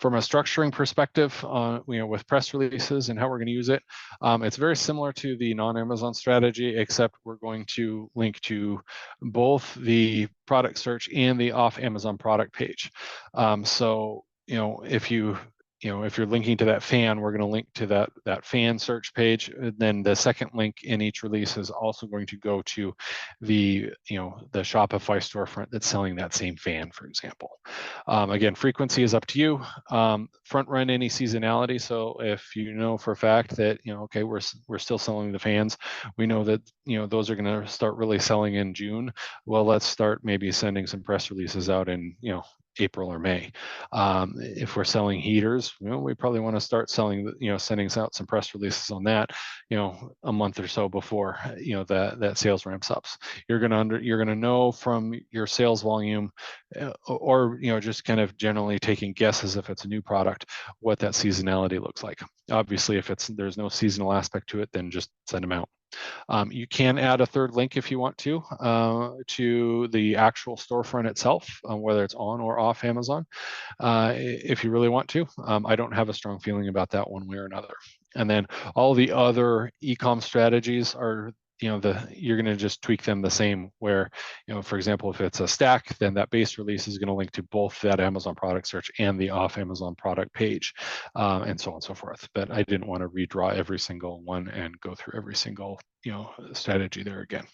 From a structuring perspective, with press releases and how we're going to use it, it's very similar to the non-Amazon strategy, except we're going to link to both the product search and the off Amazon product page. So if you're linking to that fan, we're going to link to that fan search page. And then the second link in each release is also going to go to the Shopify storefront that's selling that same fan, for example. Again, frequency is up to you. Front run any seasonality. So if you know for a fact that okay, we're still selling the fans, we know that those are going to start really selling in June. Well, let's start maybe sending some press releases out in April or May. If we're selling heaters, we probably want to start selling, sending out some press releases on that, a month or so before, that sales ramps up. You're gonna know from your sales volume, or just kind of generally taking guesses if it's a new product, what that seasonality looks like. Obviously, if there's no seasonal aspect to it, then just send them out. You can add a third link if you want to the actual storefront itself, whether it's on or off Amazon, if you really want to. I don't have a strong feeling about that one way or another. And then all the other e-com strategies are, you're going to just tweak them the same, where, for example, if it's a stack, then that base release is going to link to both that Amazon product search and the off Amazon product page, and so on and so forth. But I didn't want to redraw every single one and go through every single, strategy there again.